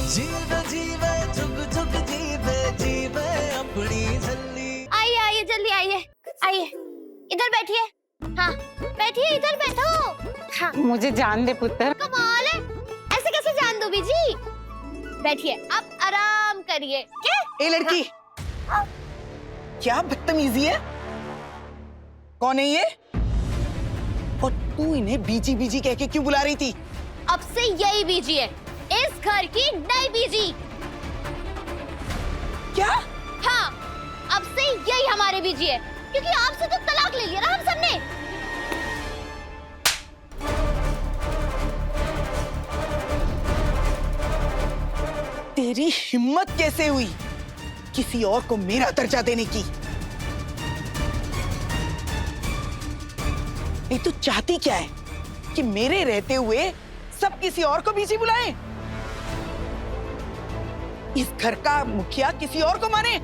जीवे जीवे जुग जुग जीवे जीवे अपनी झल्ली। आइए आइए जल्दी आइए आइए, इधर बैठिए। हाँ बैठिए, इधर बैठो। हाँ मुझे जान दे पुत्र। कमाल है, ऐसे कैसे जान दो बीजी? बैठिए, आप आराम करिए। क्या? ए लड़की, क्या बदतमीजी है? कौन है ये? और तू इन्हें बीजी बीजी कह के क्यों बुला रही थी? अब से यही बीजी है, इस घर की नई बीजी। क्या? हाँ, अब से यही हमारे बीजी है, क्योंकि आपसे तो तलाक ले लिया ना हम सबने। तेरी हिम्मत कैसे हुई किसी और को मेरा दर्जा देने की? ये तू चाहती क्या है कि मेरे रहते हुए सब किसी और को बीजी बुलाएं? इस घर का मुखिया किसी और को माने?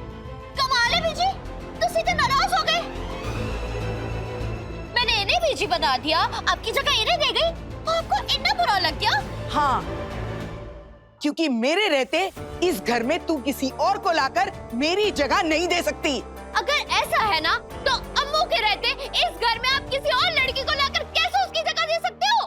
कमाल है बीजी, तो सीधे नाराज हो गए। मैंने इन्हें बीजी बना दिया, आपकी जगह इन्हें दे गई, आपको इतना बुरा लग गया? हाँ, क्योंकि मेरे रहते इस घर में तू किसी और को लाकर मेरी जगह नहीं दे सकती। अगर ऐसा है ना, तो अम्मू के रहते इस घर में आप किसी और लड़की को लाकर कैसे उसकी जगह दे सकते हो?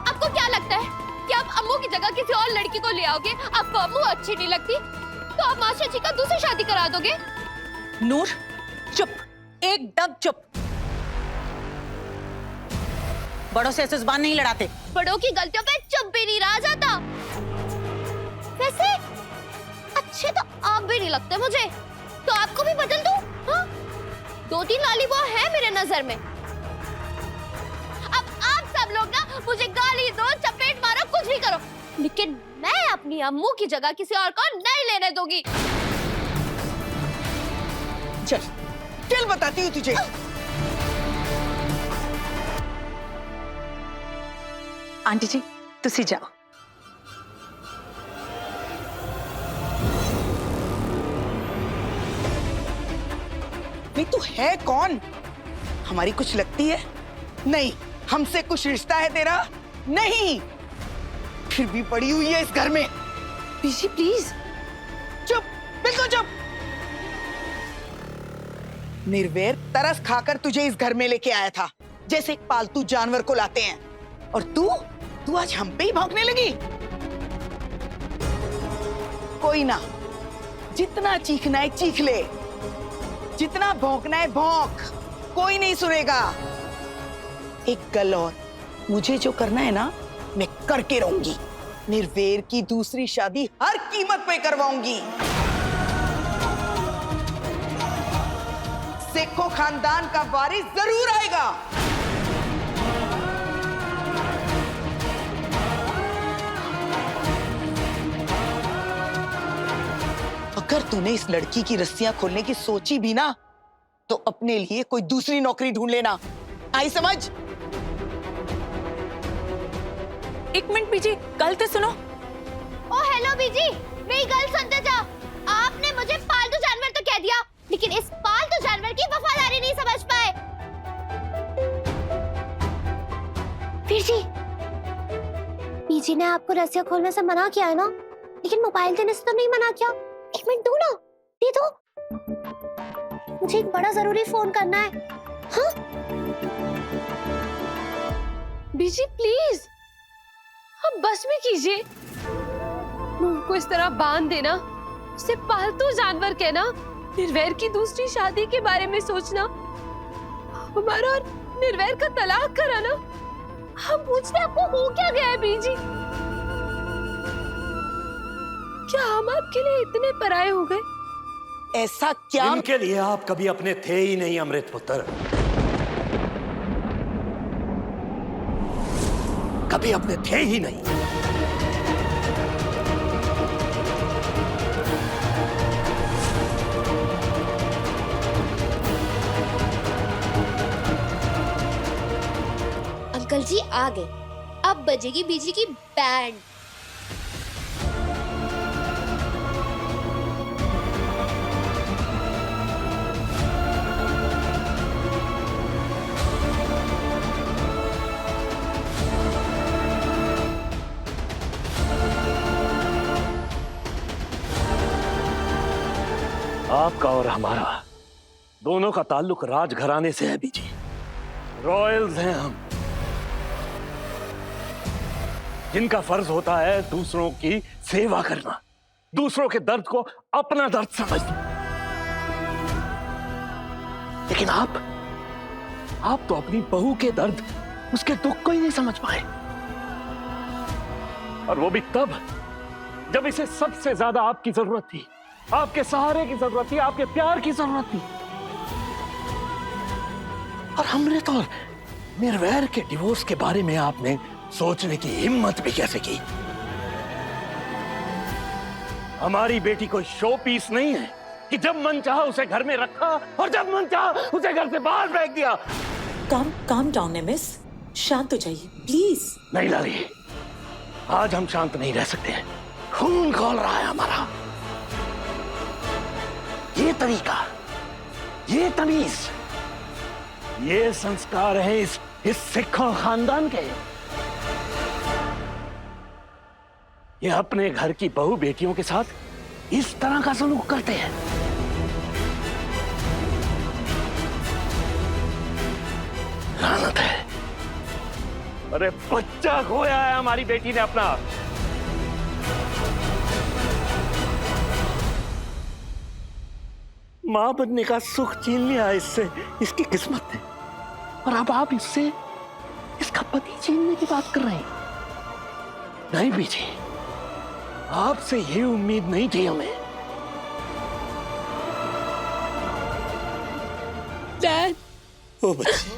आपको क्या लगता है कि आप अम्मू की जगह किसी और लड़की को ले आओगे? आपको अम्मू अच्छी नहीं लगती तो आप मास्टर जी का दूसरी शादी करा दोगे? नूर चुप, एकदम चुप। बड़ों से ऐसे जुबान नहीं लड़ाते। बड़ों की गलतियों पे चुप भी नहीं रहा जाता। वैसे अच्छे तो आप भी नहीं लगते मुझे, तो आपको भी बदल दूं? हाँ? 2-3 लालीबॉ है मेरे नजर में। अब आप सब लोग ना मुझे गाली दो, चपेट मारो, कुछ भी करो, लेकिन मैं अपनी अम्मू की जगह किसी और को नहीं लेने दूंगी। चल चल बताती हूँ तुझे। आंटी जी तुसी जाओ। नहीं तू है कौन? हमारी कुछ लगती है? नहीं। हमसे कुछ रिश्ता है तेरा? नहीं। फिर भी पड़ी हुई है इस घर में। बीजी प्लीज। चुप, बिल्कुल चुप। निर्वैर तरस खाकर तुझे इस घर में लेके आया था, जैसे एक पालतू जानवर को लाते हैं, और तू आज हम पे ही भौंकने लगी। कोई ना, जितना चीखना है चीख ले, जितना भौंकना है भौंक, कोई नहीं सुनेगा। एक गल और, मुझे जो करना है ना मैं करके रहूंगी। निर्वैर की दूसरी शादी हर कीमत पे करवाऊंगी। सेखों खानदान का वारिस जरूर आएगा। अगर तूने इस लड़की की रस्सियां खोलने की सोची भी ना, तो अपने लिए कोई दूसरी नौकरी ढूंढ लेना। आई समझ? एक मिनट बीजी, गल तो सुनो। ओ हेलो बीजी, मेरी गल सुनते जाओ। आपने मुझे पालतू जानवर तो कह दिया, लेकिन इस पालतू जानवर की वफादारी नहीं समझ पाए। बीजी ने आपको रस्सियां खोलने से मना किया है ना, लेकिन मोबाइल देने से तो नहीं मना किया। 1 मिनट दो ना, दे दो, मुझे एक बड़ा जरूरी फोन करना है। हाँ? बीजी प्लीज, अब बस में कीजिए। नूर को इस तरह बांध देना, उसे पालतू जानवर कहना, निर्वैर की दूसरी शादी के बारे में सोचना, हमारा और निर्वैर का तलाक कराना, हम पूछते आपको हो क्या गया है बीजी? क्या हम आपके लिए इतने पराये हो गए? ऐसा क्या? इनके लिए आप कभी अपने थे ही नहीं अमृत पुत्र, कभी अपने थे ही नहीं। अंकल जी आ गए, अब बजेगी बीजी की बैंड। आपका और हमारा दोनों का ताल्लुक राजघराने से है बीजी। रॉयल्स हैं हम, जिनका फर्ज होता है दूसरों की सेवा करना, दूसरों के दर्द को अपना दर्द समझना। लेकिन आप तो अपनी बहू के दर्द, उसके दुख को ही नहीं समझ पाए, और वो भी तब जब इसे सबसे ज्यादा आपकी जरूरत थी, आपके सहारे की जरूरत थी, आपके प्यार की जरूरत थी। और हमने तो निर्वैर के डिवोर्स के बारे में आपने सोचने की हिम्मत भी कैसे की? हमारी बेटी कोई शो पीस नहीं है कि जब मन चाहा उसे घर में रखा और जब मन चाहा उसे घर से बाहर फेंक दिया। काम डाउन मिस, शांत हो जाइए प्लीज। नहीं लाली, आज हम शांत नहीं रह सकते हैं। खून खौल रहा है हमारा। ये तरीका, ये तमीज, ये संस्कार है इस सिखों खानदान के। ये अपने घर की बहू बेटियों के साथ इस तरह का सलूक करते हैं। लानत है। अरे बच्चा खोया है हमारी बेटी ने अपना। मां बनने का सुख छीन लिया इससे, इसकी किस्मत ने, और अब आप इससे इसका पति छीनने की बात कर रहे हैं। नहीं बीजी, आपसे ये उम्मीद नहीं थी हमें। डैड, ओ बच्ची,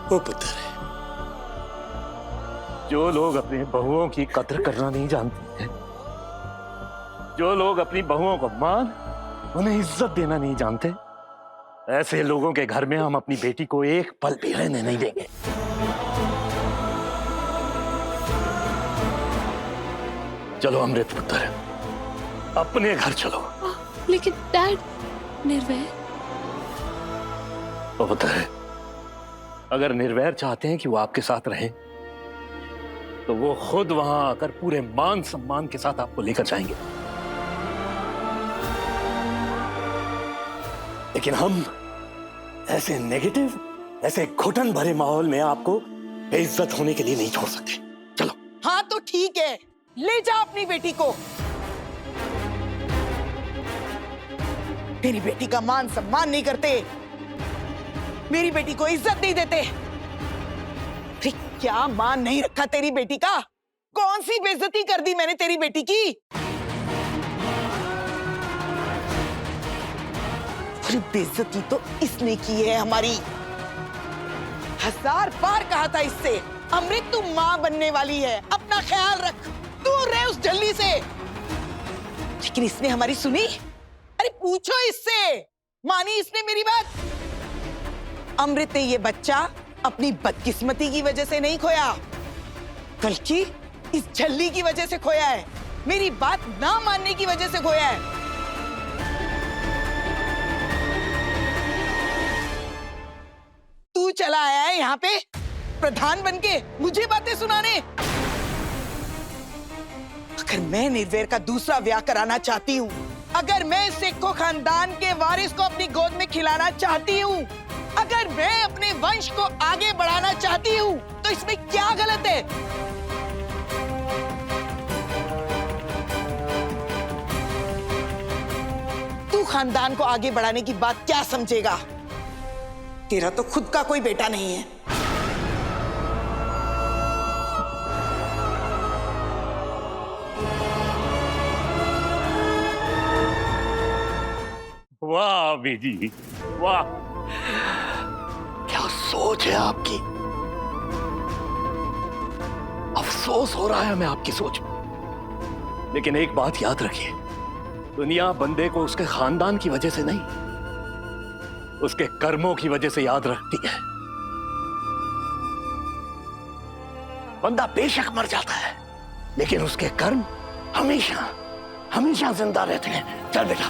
ओ पुत्र, जो लोग अपने बहुओं की कद्र करना नहीं जानते हैं, जो लोग अपनी बहुओं को मान, उन्हें इज्जत देना नहीं जानते, ऐसे लोगों के घर में हम अपनी बेटी को एक पल भी रहने नहीं देंगे। चलो अमृत पुत्र, अपने घर चलो। लेकिन डैड, निर्वैर। ओ पुत्र, अगर निर्वैर चाहते हैं कि वो आपके साथ रहे, तो वो खुद वहां आकर पूरे मान सम्मान के साथ आपको लेकर जाएंगे। लेकिन हम ऐसे नेगेटिव, ऐसे घुटन भरे माहौल में आपको बेइज्जत होने के लिए नहीं छोड़ सकते। चलो। हाँ तो ठीक है, ले जा अपनी बेटी को। मेरी बेटी का मान सम्मान नहीं करते, मेरी बेटी को इज्जत नहीं देते। अरे क्या मान नहीं रखा तेरी बेटी का? कौन सी बेइज्जती कर दी मैंने तेरी बेटी की? अरे बेइज्जती तो इसने की है हमारी। 1000 बार कहा था इससे, अमृत तू मां बनने वाली है, अपना ख्याल रख, दूर रहे उस जल्दी से। लेकिन इसने हमारी सुनी? अरे पूछो इससे, मानी इसने मेरी बात? अमृत ने ये बच्चा अपनी बदकिस्मती की वजह से नहीं खोया, बल्कि इस झल्ली की वजह से खोया है, मेरी बात ना मानने की वजह से खोया है। तू चला आया है यहाँ पे प्रधान बनके मुझे बातें सुनाने। अगर मैं निर्वैर का दूसरा ब्याह कराना चाहती हूँ, अगर मैं सिखों खानदान के वारिस को अपनी गोद में खिलाना चाहती हूँ, अगर मैं अपने वंश को आगे बढ़ाना चाहती हूँ, तो इसमें क्या गलत है? तू खानदान को आगे बढ़ाने की बात क्या समझेगा? तेरा तो खुद का कोई बेटा नहीं है। वाह बेजी, वाह, क्या सोच है आपकी। अफसोस हो रहा है हमें आपकी सोच में। लेकिन एक बात याद रखिए, दुनिया बंदे को उसके खानदान की वजह से नहीं, उसके कर्मों की वजह से याद रखती है। बंदा बेशक मर जाता है, लेकिन उसके कर्म हमेशा हमेशा जिंदा रहते हैं। चल बेटा।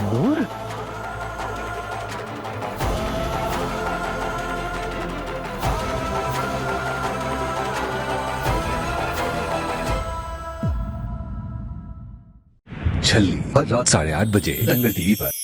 नूर, छल्ली हर रात 8:30 बजे दंगल टीवी पर।